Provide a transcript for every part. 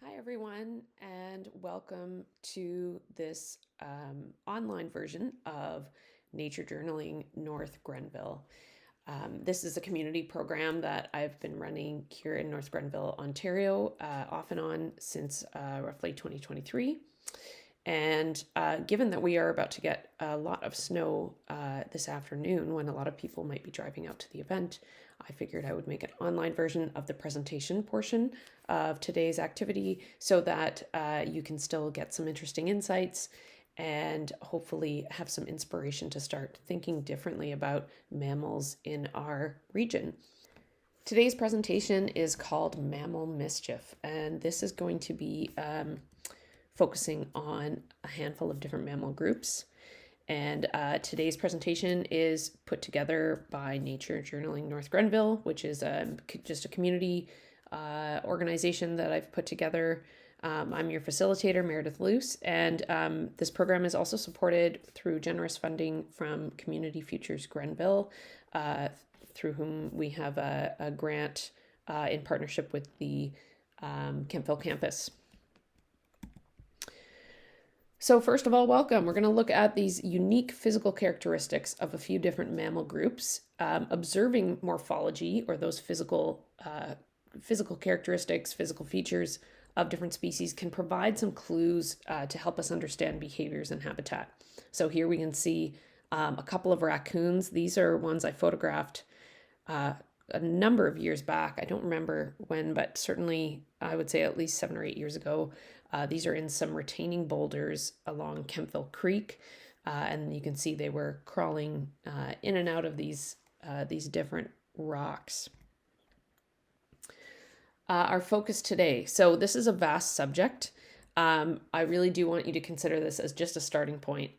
Hi, everyone, and welcome to this online version of Nature Journaling North Grenville. This is a community program that I've been running here in North Grenville, Ontario, off and on since roughly 2023. And given that we are about to get a lot of snow this afternoon, when a lot of people might be driving out to the event, I figured I would make an online version of the presentation portion of today's activity so that you can still get some interesting insights and hopefully have some inspiration to start thinking differently about mammals in our region. Today's presentation is called Mammal Mischief, and this is going to be focusing on a handful of different mammal groups. And today's presentation is put together by Nature Journaling North Grenville, which is just a community organization that I've put together. I'm your facilitator, Meredith Luce, and this program is also supported through generous funding from Community Futures Grenville, through whom we have a grant in partnership with the Kemptville campus. So first of all, welcome. We're going to look at these unique physical characteristics of a few different mammal groups. Observing morphology, or those physical characteristics, physical features of different species, can provide some clues to help us understand behaviors and habitat. So here we can see a couple of raccoons. These are ones I photographed a number of years back. I don't remember when, but certainly I would say at least 7 or 8 years ago. These are in some retaining boulders along Kemptville Creek, and you can see they were crawling in and out of these different rocks. Our focus today. So this is a vast subject. I really do want you to consider this as just a starting point.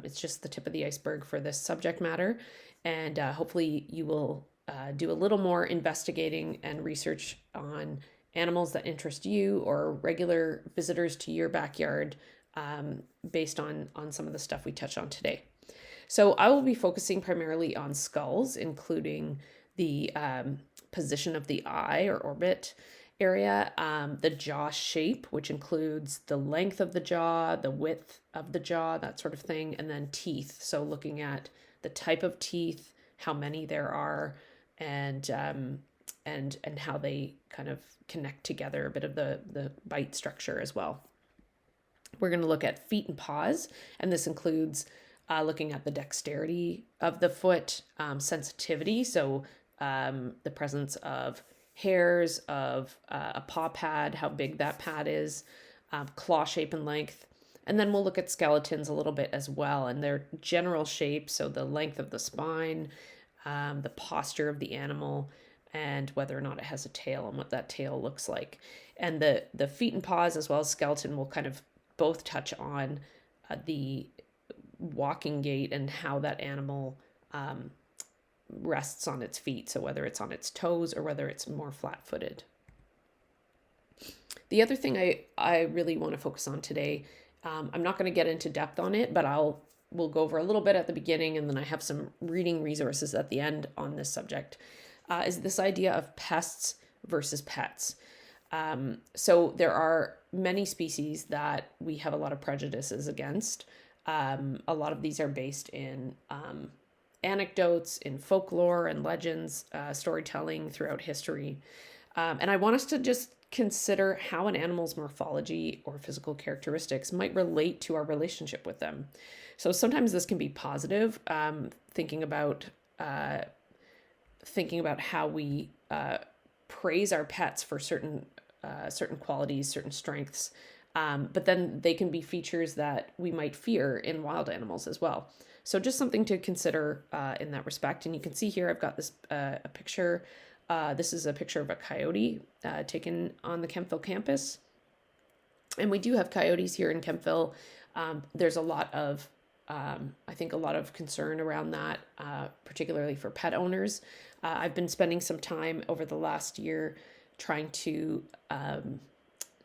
It's just the tip of the iceberg for this subject matter, and hopefully you will do a little more investigating and research on animals that interest you or regular visitors to your backyard, based on some of the stuff we touch on today. So I will be focusing primarily on skulls, including the position of the eye or orbit area, the jaw shape, which includes the length of the jaw, the width of the jaw, that sort of thing, and then teeth. So looking at the type of teeth, how many there are, and how they kind of connect together, a bit of the bite structure as well. We're going to look at feet and paws, and this includes looking at the dexterity of the foot, sensitivity, so the presence of hairs, of a paw pad, how big that pad is, claw shape and length. And then we'll look at skeletons a little bit as well, and their general shape, so the length of the spine, the posture of the animal, and whether or not it has a tail and what that tail looks like. And the feet and paws as well as skeleton will kind of both touch on the walking gait and how that animal rests on its feet. So whether it's on its toes or whether it's more flat-footed. The other thing I really want to focus on today, I'm not going to get into depth on it, but we'll go over a little bit at the beginning, and then I have some reading resources at the end on this subject, is this idea of pests versus pets. So there are many species that we have a lot of prejudices against. A lot of these are based in anecdotes, in folklore and legends, storytelling throughout history. And I want us to just consider how an animal's morphology or physical characteristics might relate to our relationship with them. So sometimes this can be positive, thinking about how we praise our pets for certain qualities, certain strengths, but then they can be features that we might fear in wild animals as well. So just something to consider in that respect. And you can see here I've got this a picture. This is a picture of a coyote taken on the Kemptville campus. And we do have coyotes here in Kemptville. There's a lot of, I think, a lot of concern around that, particularly for pet owners. I've been spending some time over the last year trying to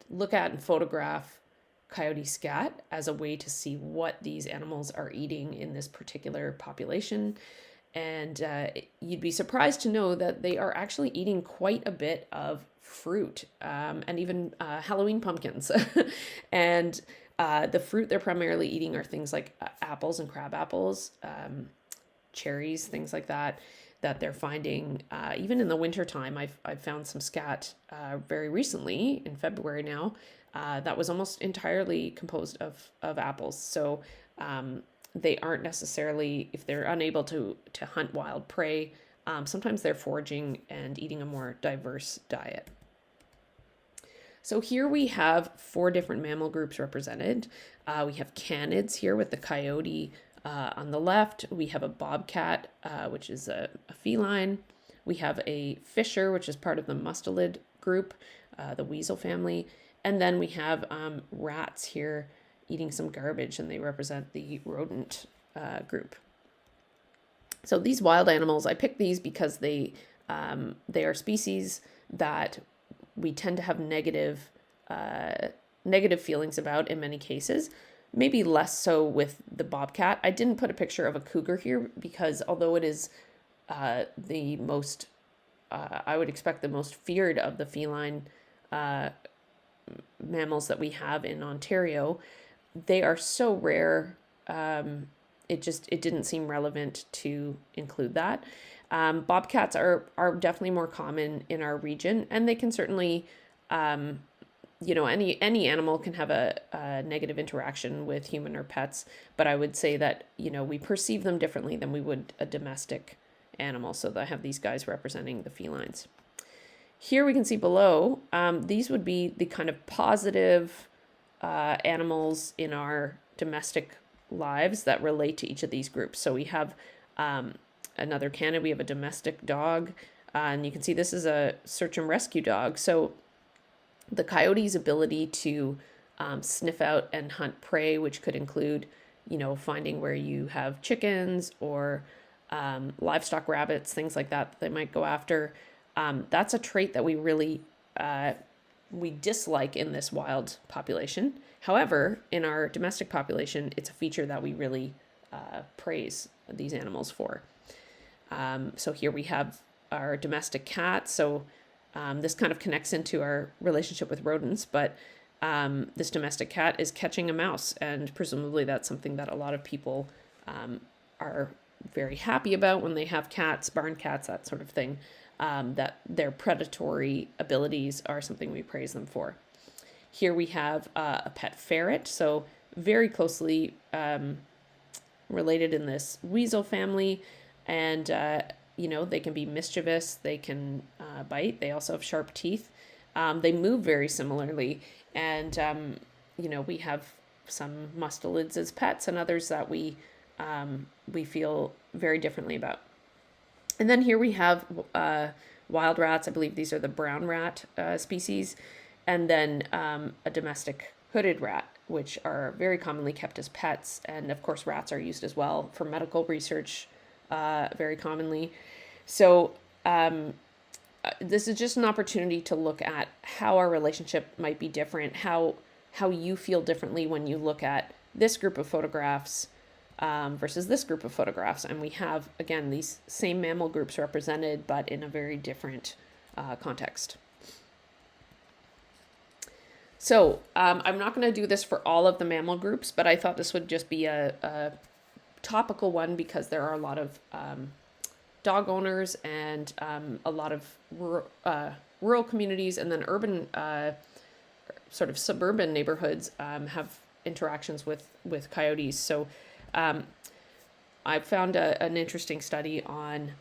look at and photograph coyote scat as a way to see what these animals are eating in this particular population. And you'd be surprised to know that they are actually eating quite a bit of fruit, and even Halloween pumpkins. And the fruit they're primarily eating are things like apples and crab apples, cherries, things like that, that they're finding even in the wintertime. I've found some scat very recently in February now that was almost entirely composed of apples. So they aren't necessarily, if they're unable to hunt wild prey, sometimes they're foraging and eating a more diverse diet. So here we have 4 different mammal groups represented. We have canids here with the coyote on the left. We have a bobcat, which is a feline. We have a fisher, which is part of the mustelid group, the weasel family. And then we have rats here eating some garbage, and they represent the rodent group. So these wild animals, I picked these because they are species that we tend to have negative feelings about in many cases. Maybe less so with the bobcat. I didn't put a picture of a cougar here because although it is the most, I would expect the most feared of the feline mammals that we have in Ontario, they are so rare. It didn't seem relevant to include that. Bobcats are definitely more common in our region, and they can certainly, any animal can have a negative interaction with human or pets, but I would say that, we perceive them differently than we would a domestic animal. So I have these guys representing the felines. Here we can see below, these would be the kind of positive animals in our domestic lives that relate to each of these groups. So we have another canid, we have a domestic dog, and you can see this is a search and rescue dog. So the coyote's ability to sniff out and hunt prey, which could include, finding where you have chickens or livestock, rabbits, things like that they might go after. That's a trait that we really we dislike in this wild population. However, in our domestic population, it's a feature that we really praise these animals for. So here we have our domestic cat. So this kind of connects into our relationship with rodents, but this domestic cat is catching a mouse, and presumably that's something that a lot of people are very happy about when they have cats, barn cats, that sort of thing. That their predatory abilities are something we praise them for. Here we have a pet ferret, so very closely related in this weasel family, and they can be mischievous, they can bite, they also have sharp teeth, they move very similarly, and we have some mustelids as pets and others that we feel very differently about. And then here we have wild rats. I believe these are the brown rat species. And then a domestic hooded rat, which are very commonly kept as pets. And of course, rats are used as well for medical research very commonly. So this is just an opportunity to look at how our relationship might be different, how you feel differently when you look at this group of photographs versus this group of photographs. And we have, again, these same mammal groups represented, but in a very different context. So I'm not going to do this for all of the mammal groups, but I thought this would just be a topical one because there are a lot of dog owners and a lot of rural communities, and then urban sort of suburban neighborhoods have interactions with coyotes. So I found an interesting study on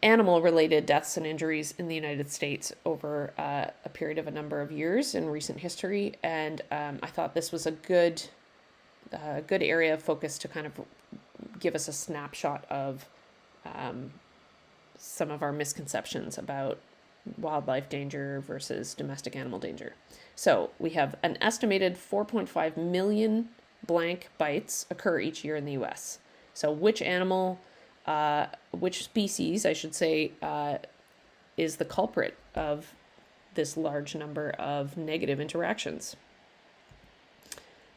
animal-related deaths and injuries in the United States over a period of a number of years in recent history, and I thought this was a good area of focus to kind of give us a snapshot of some of our misconceptions about wildlife danger versus domestic animal danger. So we have an estimated 4.5 million blank bites occur each year in the U.S. So which species, I should say, is the culprit of this large number of negative interactions?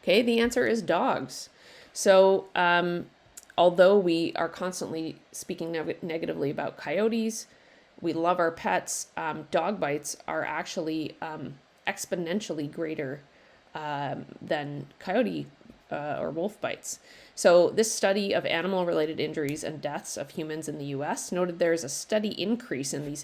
Okay, the answer is dogs. So, although we are constantly speaking negatively about coyotes, we love our pets, dog bites are actually exponentially greater than coyote or wolf bites. So, this study of animal related injuries and deaths of humans in the US noted there is a steady increase in these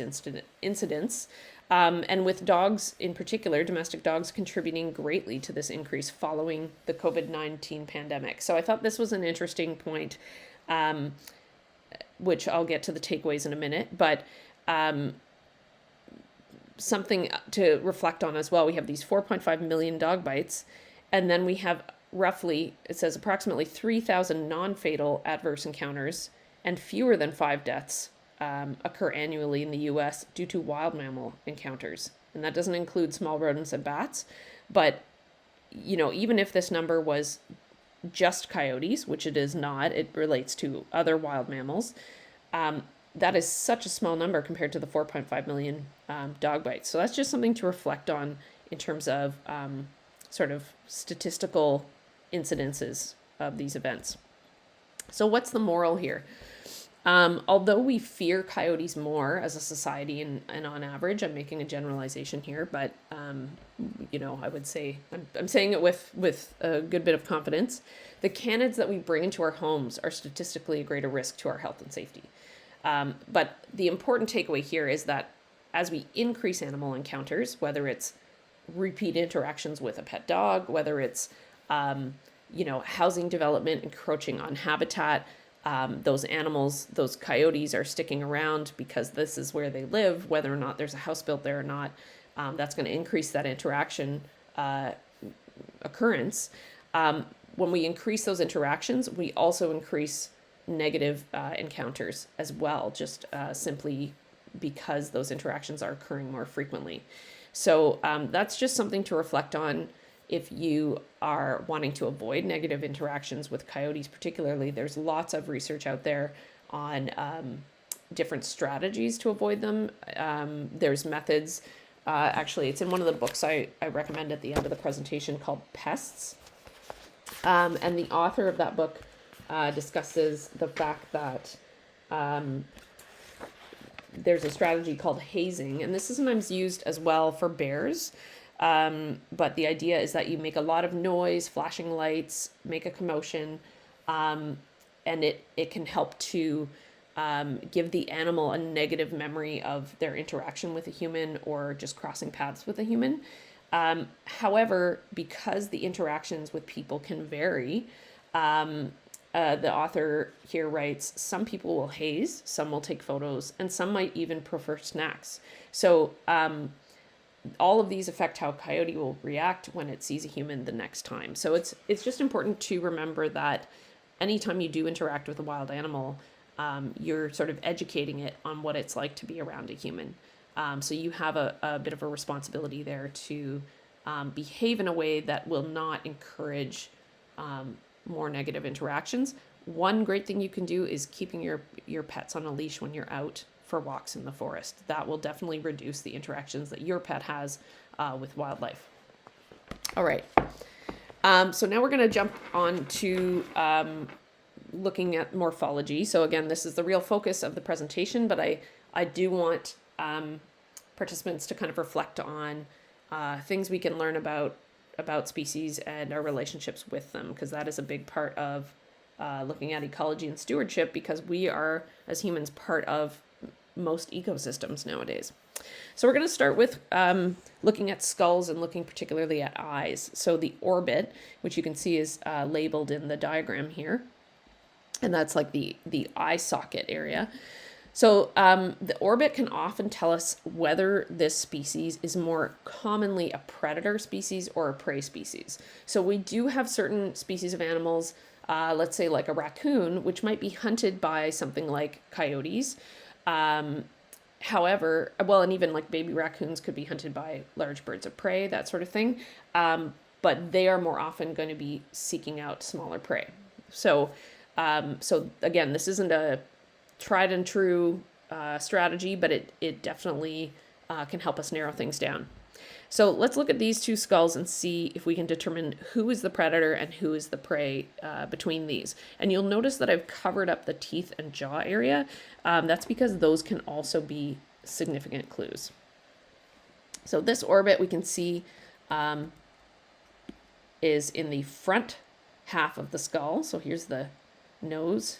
incidents. And with dogs in particular, domestic dogs contributing greatly to this increase following the COVID-19 pandemic. So I thought this was an interesting point, which I'll get to the takeaways in a minute, but something to reflect on as well. We have these 4.5 million dog bites, and then we have roughly, it says approximately 3,000 non-fatal adverse encounters and fewer than 5 deaths occur annually in the US due to wild mammal encounters. And that doesn't include small rodents and bats. But, even if this number was just coyotes, which it is not, it relates to other wild mammals, that is such a small number compared to the 4.5 million dog bites. So that's just something to reflect on in terms of sort of statistical incidences of these events. So what's the moral here? Although we fear coyotes more as a society and on average, I'm making a generalization here, but, I would say, I'm saying it with a good bit of confidence, the canids that we bring into our homes are statistically a greater risk to our health and safety. But the important takeaway here is that as we increase animal encounters, whether it's repeat interactions with a pet dog, whether it's, housing development encroaching on habitat, those animals, those coyotes are sticking around because this is where they live, whether or not there's a house built there or not. That's going to increase that interaction occurrence. When we increase those interactions, we also increase negative encounters as well, just simply because those interactions are occurring more frequently. So that's just something to reflect on. If you are wanting to avoid negative interactions with coyotes particularly, there's lots of research out there on different strategies to avoid them. There's methods. Actually, it's in one of the books I recommend at the end of the presentation called Pests. And the author of that book discusses the fact that there's a strategy called hazing, and this is sometimes used as well for bears. But the idea is that you make a lot of noise, flashing lights, make a commotion, and it can help to give the animal a negative memory of their interaction with a human or just crossing paths with a human. However, because the interactions with people can vary, the author here writes, some people will haze, some will take photos, and some might even prefer snacks. So all of these affect how a coyote will react when it sees a human the next time. So it's just important to remember that anytime you do interact with a wild animal, you're sort of educating it on what it's like to be around a human. So you have a bit of a responsibility there to behave in a way that will not encourage more negative interactions. One great thing you can do is keeping your pets on a leash when you're out for walks in the forest. That will definitely reduce the interactions that your pet has with wildlife. All right. So now we're going to jump on to looking at morphology. So again, this is the real focus of the presentation, but I do want participants to kind of reflect on things we can learn about species and our relationships with them, because that is a big part of looking at ecology and stewardship, because we are, as humans, part of most ecosystems nowadays. So we're going to start with looking at skulls and looking particularly at eyes. So the orbit, which you can see is labeled in the diagram here, and that's like the eye socket area. So the orbit can often tell us whether this species is more commonly a predator species or a prey species. So we do have certain species of animals, let's say like a raccoon, which might be hunted by something like coyotes. However, well, and even like baby raccoons could be hunted by large birds of prey, that sort of thing. But they are more often going to be seeking out smaller prey. So again, this isn't a tried and true strategy, but it definitely can help us narrow things down. So let's look at these two skulls and see if we can determine who is the predator and who is the prey between these. And you'll notice that I've covered up the teeth and jaw area. That's because those can also be significant clues. So this orbit we can see is in the front half of the skull. So here's the nose.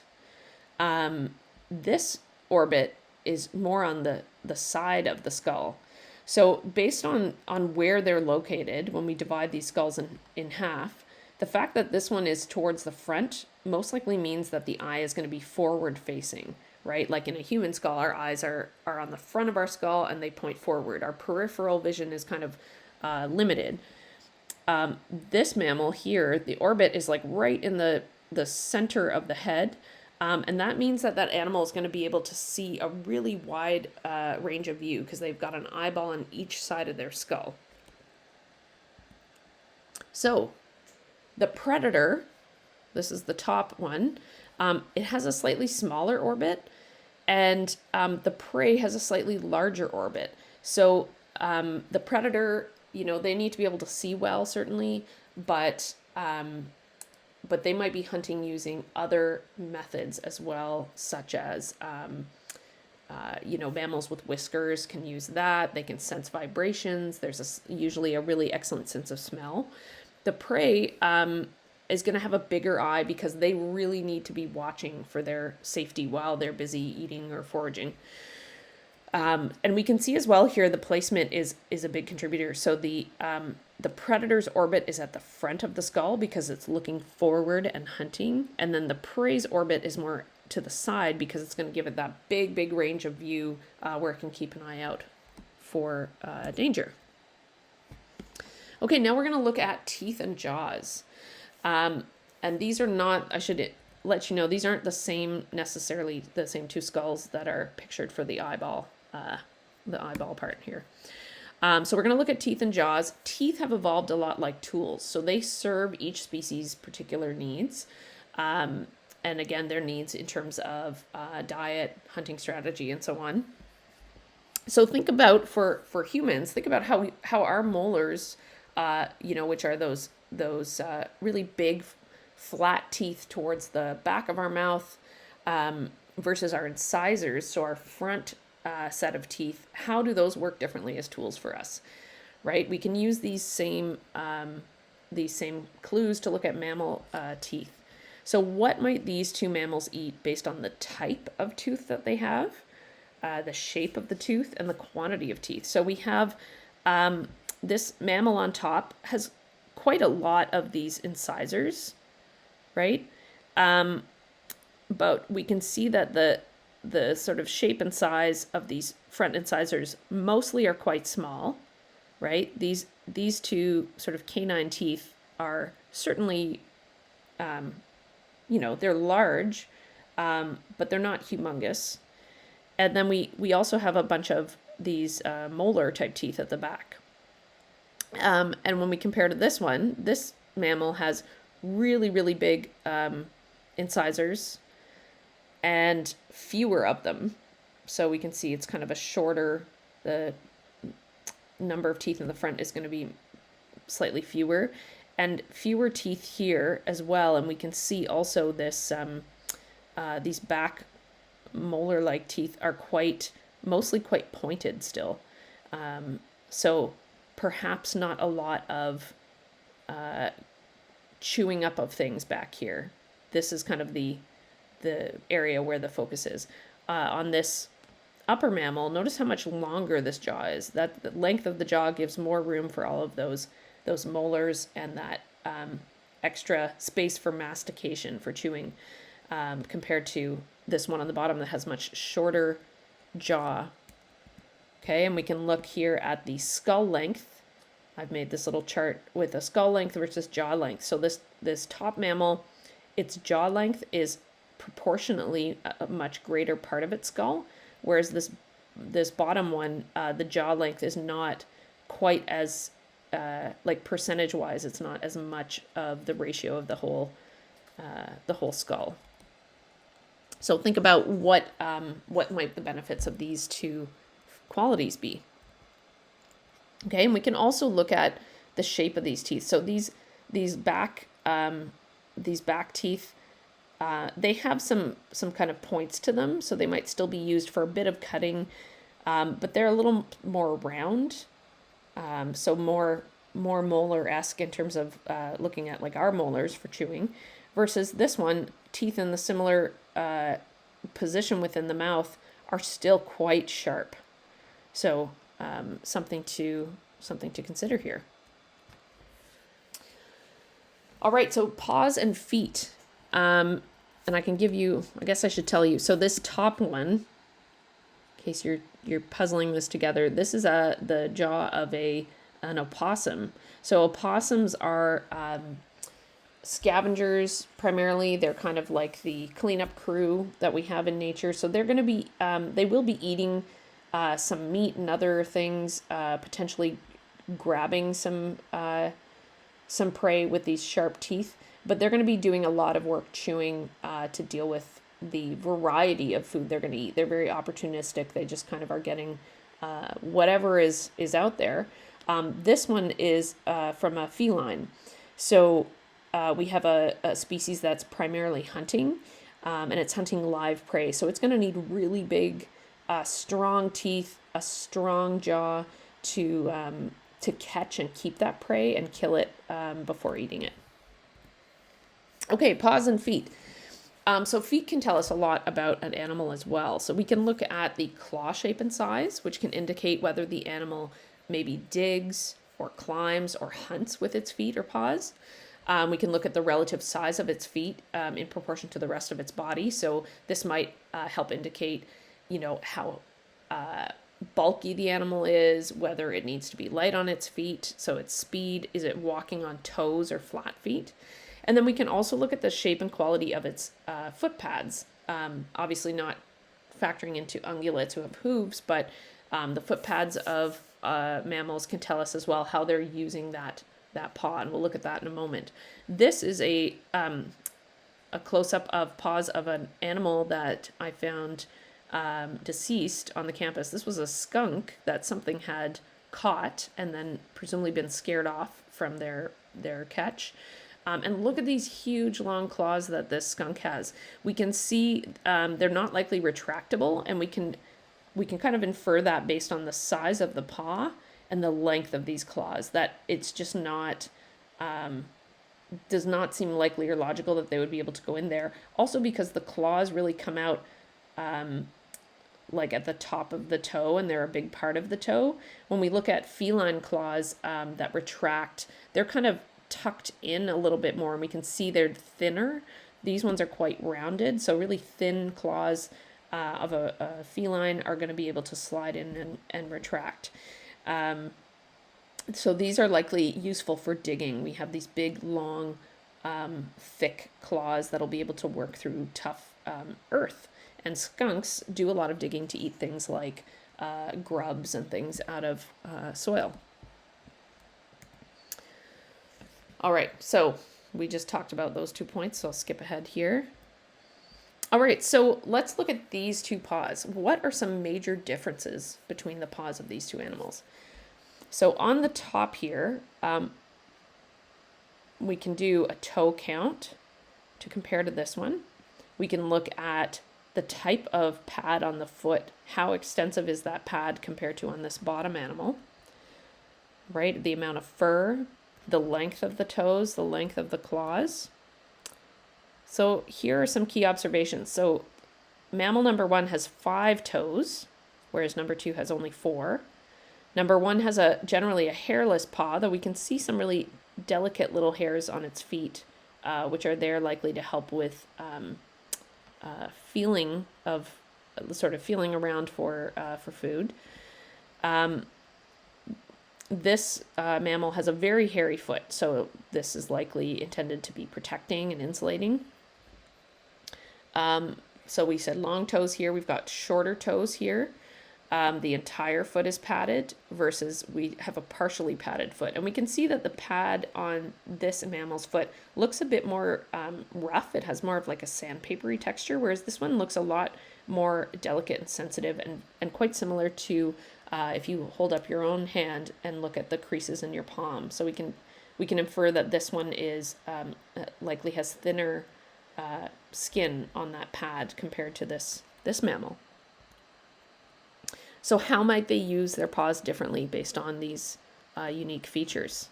This orbit is more on the side of the skull. So based on where they're located, when we divide these skulls in half, the fact that this one is towards the front most likely means that the eye is going to be forward facing, right? Like in a human skull, our eyes are on the front of our skull and they point forward. Our peripheral vision is kind of limited. This mammal here, the orbit is like right in the center of the head. And that means that animal is going to be able to see a really wide range of view because they've got an eyeball on each side of their skull. So the predator, this is the top one, it has a slightly smaller orbit, and the prey has a slightly larger orbit. So the predator, they need to be able to see well, certainly, but they might be hunting using other methods as well, such as, mammals with whiskers can use that. They can sense vibrations. There's usually a really excellent sense of smell. The prey is going to have a bigger eye because they really need to be watching for their safety while they're busy eating or foraging. And we can see as well here the placement is a big contributor. So the predator's orbit is at the front of the skull because it's looking forward and hunting, and then the prey's orbit is more to the side because it's going to give it that big range of view where it can keep an eye out for danger. Okay, now we're going to look at teeth and jaws. And these are not, I should let you know, these aren't necessarily the same two skulls that are pictured for the eyeball part here. So we're going to look at teeth and jaws. Teeth have evolved a lot like tools. So they serve each species' particular needs. And again, their needs in terms of diet, hunting strategy, and so on. So think about, for humans, think about how our molars, which are those really big, flat teeth towards the back of our mouth, versus our incisors, so our front set of teeth, how do those work differently as tools for us, right? We can use these same clues to look at mammal teeth. So what might these two mammals eat based on the type of tooth that they have, the shape of the tooth, and the quantity of teeth? So we have this mammal on top has quite a lot of these incisors, right? But we can see that the sort of shape and size of these front incisors mostly are quite small, right? These two sort of canine teeth are certainly, they're large, but they're not humongous. And then we also have a bunch of these molar type teeth at the back. And when we compare to this one, this mammal has really big incisors and fewer of them. So we can see it's kind of a shorter, the number of teeth in the front is going to be slightly fewer, and fewer teeth here as well. And we can see also this, these back molar-like teeth are mostly quite pointed still. So perhaps not a lot of chewing up of things back here. This is kind of the area where the focus is. On this upper mammal, notice how much longer this jaw is. That the length of the jaw gives more room for all of those molars and that extra space for mastication, for chewing, compared to this one on the bottom that has much shorter jaw. Okay, and we can look here at the skull length. I've made this little chart with a skull length versus jaw length. So this top mammal, its jaw length is proportionately a much greater part of its skull, whereas this bottom one, the jaw length is not quite as like percentage wise, it's not as much of the ratio of the whole skull. So think about what might the benefits of these two qualities be. Okay, and we can also look at the shape of these teeth. So these back teeth, they have some kind of points to them, so they might still be used for a bit of cutting, but they're a little more round, so more molar-esque in terms of looking at like our molars for chewing, versus this one, teeth in the similar position within the mouth are still quite sharp. So something to consider here. All right, so paws and feet. And I can give you, I guess I should tell you. So this top one, in case you're puzzling this together, this is the jaw of an opossum. So opossums are scavengers primarily. They're kind of like the cleanup crew that we have in nature. So they're going to be, they will be eating some meat and other things, potentially grabbing some prey with these sharp teeth, but they're going to be doing a lot of work chewing to deal with the variety of food they're going to eat. They're very opportunistic. They just kind of are getting whatever is out there. This one is from a feline. So we have a species that's primarily hunting, and it's hunting live prey. So it's going to need really big, strong teeth, a strong jaw to catch and keep that prey and kill it before eating it. Okay, paws and feet. So feet can tell us a lot about an animal as well. So we can look at the claw shape and size, which can indicate whether the animal maybe digs or climbs or hunts with its feet or paws. We can look at the relative size of its feet in proportion to the rest of its body. So this might help indicate, how bulky the animal is, whether it needs to be light on its feet, so its speed, is it walking on toes or flat feet? And then we can also look at the shape and quality of its foot pads, obviously not factoring into ungulates who have hooves, but the foot pads of mammals can tell us as well how they're using that paw, and we'll look at that in a moment. This is a close-up of paws of an animal that I found deceased on the campus. This was a skunk that something had caught and then presumably been scared off from their catch. And look at these huge long claws that this skunk has. We can see they're not likely retractable, and we can kind of infer that based on the size of the paw and the length of these claws, that it's just not, does not seem likely or logical that they would be able to go in there. Also because the claws really come out like at the top of the toe, and they're a big part of the toe. When we look at feline claws that retract, they're kind of tucked in a little bit more, and we can see they're thinner. These ones are quite rounded, so really thin claws of a feline are going to be able to slide in and retract. So these are likely useful for digging. We have these big, long, thick claws that'll be able to work through tough earth. And skunks do a lot of digging to eat things like grubs and things out of soil. All right, so we just talked about those 2 points, so I'll skip ahead here. All right, so let's look at these two paws. What are some major differences between the paws of these two animals? So on the top here, we can do a toe count to compare to this one. We can look at the type of pad on the foot. How extensive is that pad compared to on this bottom animal, right? The amount of fur, the length of the toes, the length of the claws. So here are some key observations. So mammal number 1 has 5 toes, whereas number 2 has only 4. Number 1 has generally a hairless paw, though we can see some really delicate little hairs on its feet, which are there likely to help with feeling around for food. This mammal has a very hairy foot, so this is likely intended to be protecting and insulating. So we said long toes here. We've got shorter toes here. The entire foot is padded versus we have a partially padded foot. And we can see that the pad on this mammal's foot looks a bit more rough. It has more of like a sandpapery texture, whereas this one looks a lot more delicate and sensitive, and quite similar to if you hold up your own hand and look at the creases in your palm. So we can infer that this one is likely has thinner skin on that pad compared to this mammal. So how might they use their paws differently based on these unique features?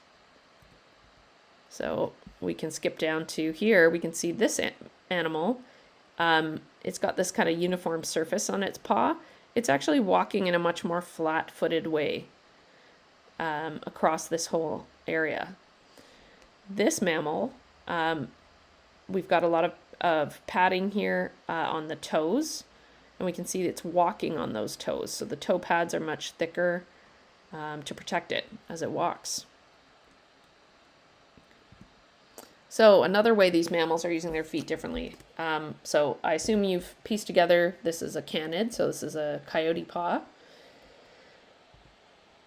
So we can skip down to here. We can see this animal. It's got this kind of uniform surface on its paw. It's actually walking in a much more flat-footed way across this whole area. This mammal, we've got a lot of padding here on the toes, and we can see it's walking on those toes. So the toe pads are much thicker to protect it as it walks. So another way these mammals are using their feet differently. So I assume you've pieced together, this is a canid, so this is a coyote paw.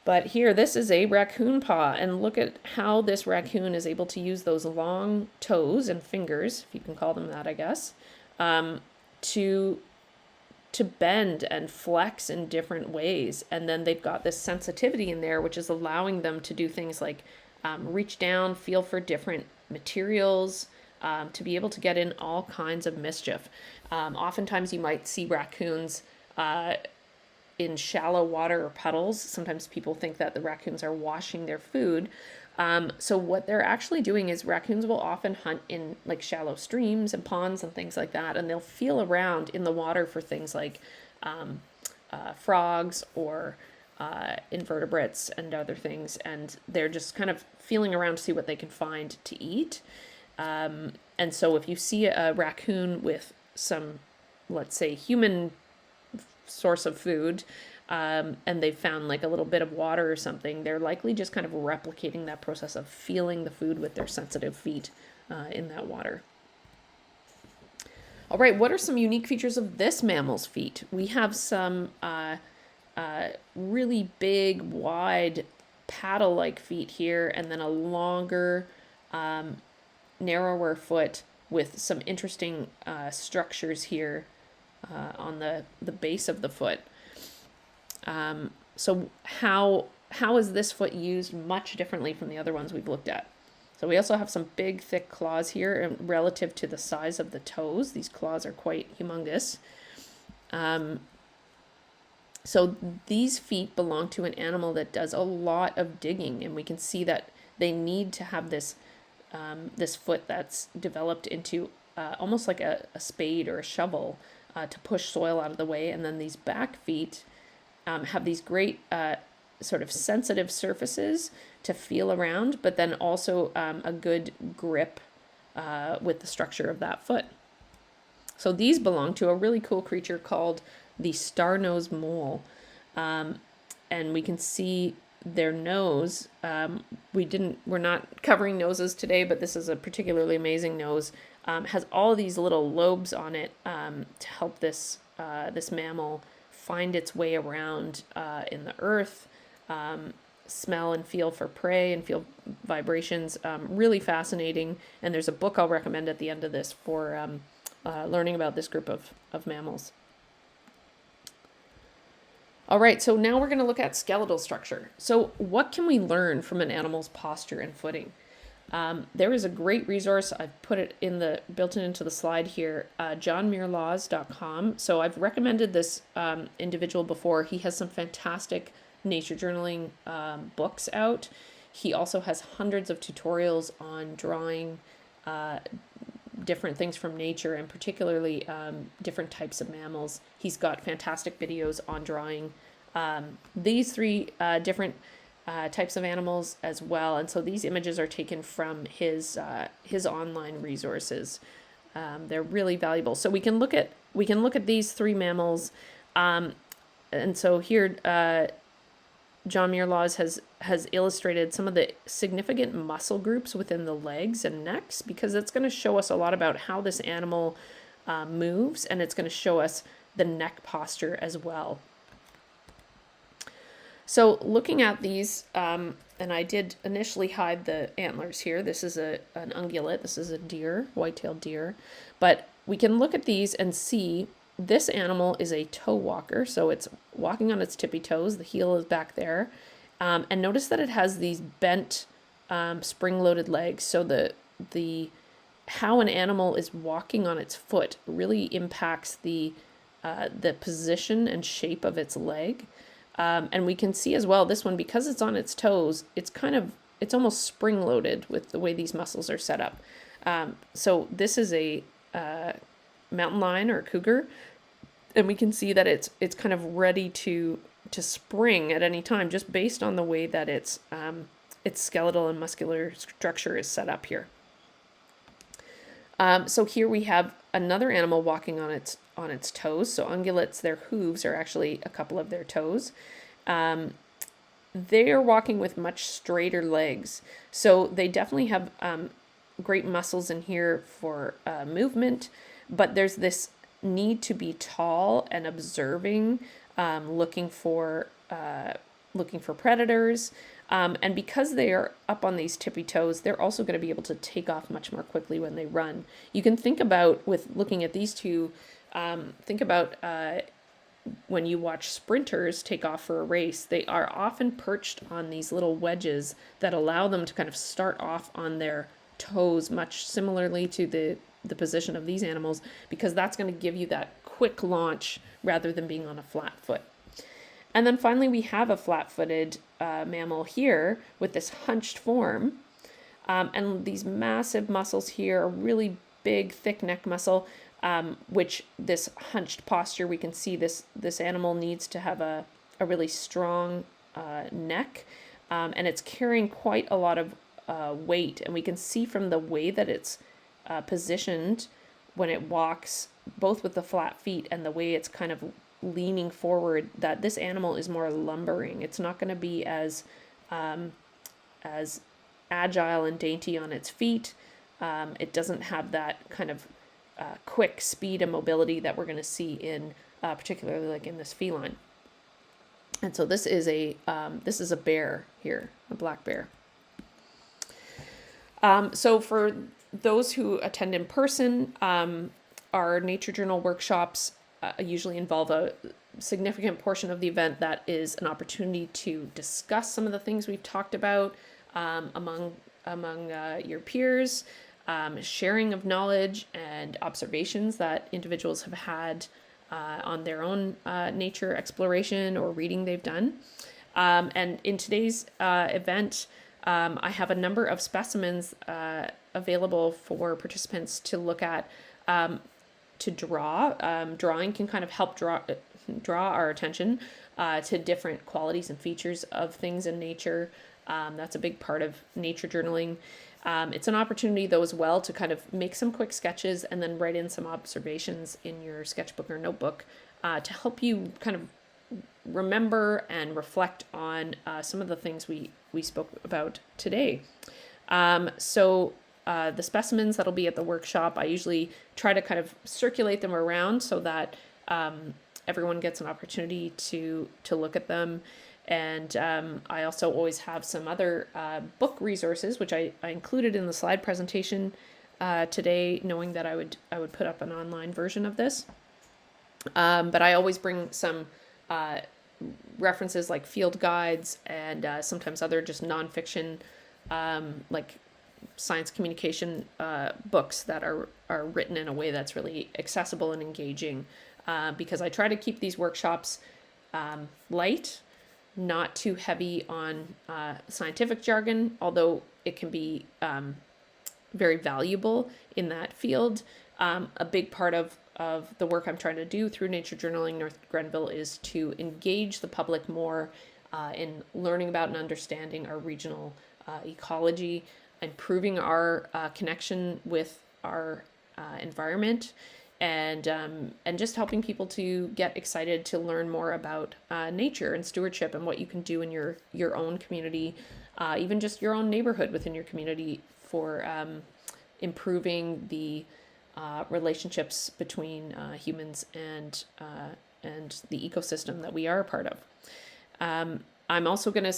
But here, this is a raccoon paw, and look at how this raccoon is able to use those long toes and fingers, if you can call them that, I guess, to bend and flex in different ways. And then they've got this sensitivity in there, which is allowing them to do things like reach down, feel for different materials, to be able to get in all kinds of mischief. Oftentimes you might see raccoons in shallow water or puddles. Sometimes people think that the raccoons are washing their food. So what they're actually doing is raccoons will often hunt in like shallow streams and ponds and things like that, and they'll feel around in the water for things like frogs or invertebrates and other things, and they're just kind of feeling around to see what they can find to eat. And so if you see a raccoon with some, let's say, human source of food, and they've found like a little bit of water or something, they're likely just kind of replicating that process of feeling the food with their sensitive feet in that water. All right, what are some unique features of this mammal's feet? We have some really big, wide, paddle-like feet here, and then a longer, narrower foot with some interesting structures here on the base of the foot. So how is this foot used much differently from the other ones we've looked at? So we also have some big, thick claws here, and relative to the size of the toes, these claws are quite humongous. So these feet belong to an animal that does a lot of digging, and we can see that they need to have this this foot that's developed into almost like a spade or a shovel to push soil out of the way. And then these back feet have these great sort of sensitive surfaces to feel around, but then also a good grip with the structure of that foot. So these belong to a really cool creature called the star-nosed mole. And we can see their nose. We're not covering noses today, but this is a particularly amazing nose. Has all these little lobes on it to help this mammal find its way around in the earth, smell and feel for prey and feel vibrations. Really fascinating. And there's a book I'll recommend at the end of this for learning about this group of mammals. All right, so now we're going to look at skeletal structure. So what can we learn from an animal's posture and footing? There is a great resource. I've put it built into the slide here, johnmuirlaws.com. So I've recommended this individual before. He has some fantastic nature journaling books out. He also has hundreds of tutorials on drawing different things from nature, and particularly different types of mammals. He's got fantastic videos on drawing these three different types of animals as well. And so these images are taken from his online resources. They're really valuable. So we can look at these three mammals. And so here, John Muir Laws has illustrated some of the significant muscle groups within the legs and necks, because it's going to show us a lot about how this animal moves, and it's going to show us the neck posture as well. So looking at these, and I did initially hide the antlers here. This is an ungulate. This is a deer, white-tailed deer. But we can look at these and see this animal is a toe walker, so it's walking on its tippy toes. The heel is back there. And notice that it has these bent spring-loaded legs. So the how an animal is walking on its foot really impacts the position and shape of its leg. And we can see as well, this one, because it's on its toes, it's almost spring-loaded with the way these muscles are set up. So this is a mountain lion or a cougar, and we can see that it's kind of ready to spring at any time, just based on the way that its skeletal and muscular structure is set up here. So here we have another animal walking on its toes. So ungulates, their hooves are actually a couple of their toes. They are walking with much straighter legs. So they definitely have great muscles in here for movement, but there's this need to be tall and observing, looking for predators. And because they are up on these tippy toes, they're also going to be able to take off much more quickly when they run. You can think about, with looking at these two, think about when you watch sprinters take off for a race, they are often perched on these little wedges that allow them to kind of start off on their toes, much similarly to the position of these animals, because that's going to give you that quick launch rather than being on a flat foot. And then finally, we have a flat-footed mammal here with this hunched form. And these massive muscles here, a really big, thick neck muscle, which this hunched posture, we can see this animal needs to have a really strong neck. And it's carrying quite a lot of weight. And we can see from the way that it's positioned when it walks, both with the flat feet and the way it's kind of leaning forward, that this animal is more lumbering. It's not going to be as agile and dainty on its feet. It doesn't have that kind of quick speed and mobility that we're going to see in particularly like in this feline. And so this is a bear here, a black bear. So for those who attend in person, our Nature Journal workshops usually involve a significant portion of the event that is an opportunity to discuss some of the things we've talked about among your peers, sharing of knowledge and observations that individuals have had on their own nature exploration or reading they've done. And in today's event, I have a number of specimens available for participants to look at, to draw. Drawing can kind of help draw our attention to different qualities and features of things in nature. That's a big part of nature journaling. It's an opportunity, though, as well, to kind of make some quick sketches and then write in some observations in your sketchbook or notebook to help you kind of remember and reflect on some of the things we spoke about today. So the specimens that'll be at the workshop, I usually try to kind of circulate them around so that everyone gets an opportunity to look at them. And I also always have some other book resources, which I included in the slide presentation today, knowing that I would put up an online version of this. But I always bring some references like field guides and sometimes other just nonfiction, like science communication books that are written in a way that's really accessible and engaging, because I try to keep these workshops light, not too heavy on scientific jargon, although it can be very valuable in that field. A big part of the work I'm trying to do through Nature Journaling North Grenville is to engage the public more in learning about and understanding our regional ecology, improving our connection with our environment, and just helping people to get excited to learn more about nature and stewardship and what you can do in your own community, even just your own neighborhood within your community, for improving the relationships between humans and the ecosystem that we are a part of. I'm also going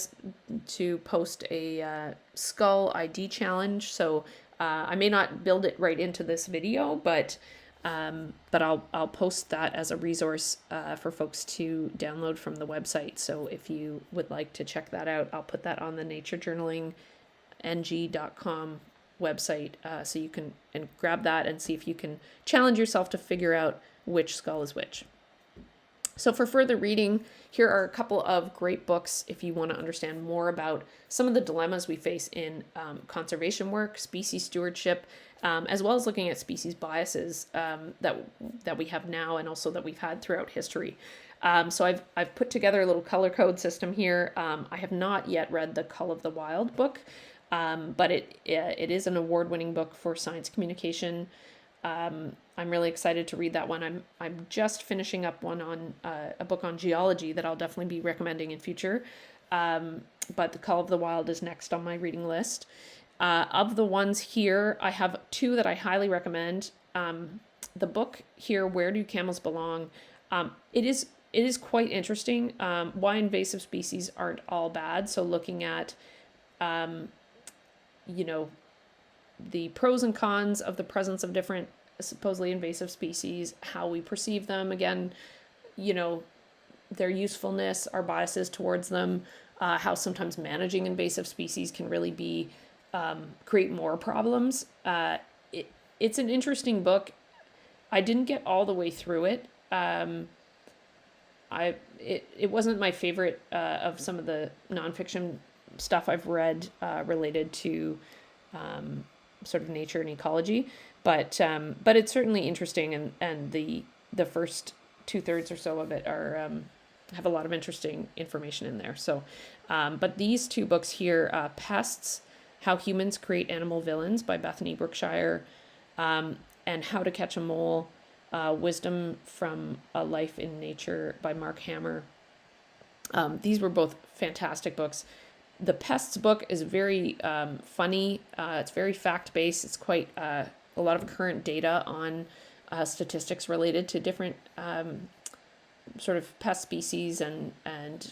to post a skull ID challenge. So I may not build it right into this video, but But I'll post that as a resource for folks to download from the website. So if you would like to check that out, I'll put that on the naturejournalingng.com website, so you can grab that and see if you can challenge yourself to figure out which skull is which. So for further reading, here are a couple of great books if you want to understand more about some of the dilemmas we face in conservation work, species stewardship, as well as looking at species biases that we have now and also that we've had throughout history. So I've put together a little color code system here. I have not yet read the Call of the Wild book, but it is an award-winning book for science communication. I'm really excited to read that one. I'm just finishing up one on a book on geology that I'll definitely be recommending in future. But The Call of the Wild is next on my reading list. Of the ones here, I have two that I highly recommend. The book here, Where Do Camels Belong? It is quite interesting. Why invasive species aren't all bad. So looking at, the pros and cons of the presence of different supposedly invasive species, how we perceive them, again, their usefulness, our biases towards them, how sometimes managing invasive species can really be create more problems. It's an interesting book. I didn't get all the way through it. It wasn't my favorite of some of the nonfiction stuff I've read related to sort of nature and ecology, but it's certainly interesting, and the first 2/3 or so of it are have a lot of interesting information in there. So, but these two books here, Pests: How Humans Create Animal Villains by Bethany Brookshire, and How to Catch a Mole: Wisdom from a Life in Nature by Mark Hammer. These were both fantastic books. The Pests book is very funny. It's very fact-based. It's quite a lot of current data on statistics related to different sort of pest species and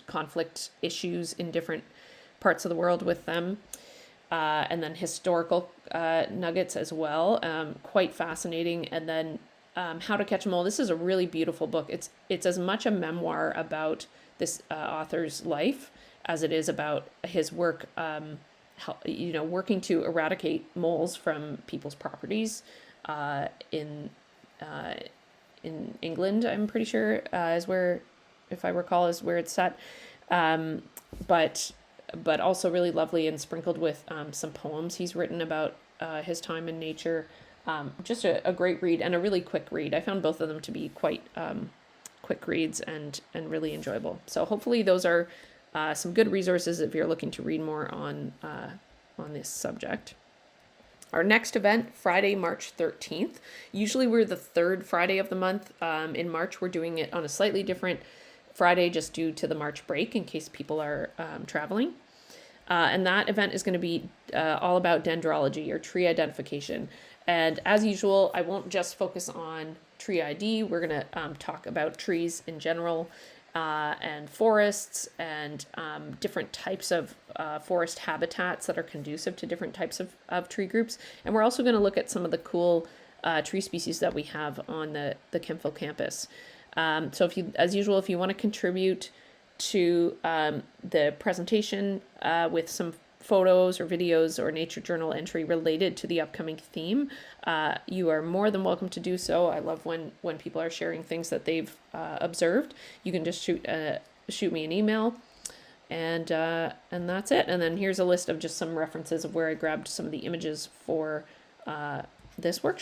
conflict issues in different parts of the world with them. And then historical nuggets as well. Quite fascinating. And then How to Catch a Mole. This is a really beautiful book. It's as much a memoir about this author's life as it is about his work, working to eradicate moles from people's properties in England, I'm pretty sure, is where, if I recall, is where it's set. But also really lovely and sprinkled with some poems he's written about his time in nature. Just a great read and a really quick read. I found both of them to be quite quick reads and really enjoyable. So hopefully those are some good resources if you're looking to read more on this subject. Our next event, Friday, March 13th. Usually we're the third Friday of the month. In March, we're doing it on a slightly different Friday just due to the March break in case people are traveling. And that event is going to be all about dendrology or tree identification. And as usual, I won't just focus on tree ID. We're going to talk about trees in general, and forests and different types of forest habitats that are conducive to different types of tree groups. And we're also going to look at some of the cool tree species that we have on the Kemptville campus. So as usual, if you want to contribute to the presentation with some photos or videos or nature journal entry related to the upcoming theme, you are more than welcome to do so. I love when people are sharing things that they've observed. You can just shoot me an email, and that's it. And then here's a list of just some references of where I grabbed some of the images for this workshop.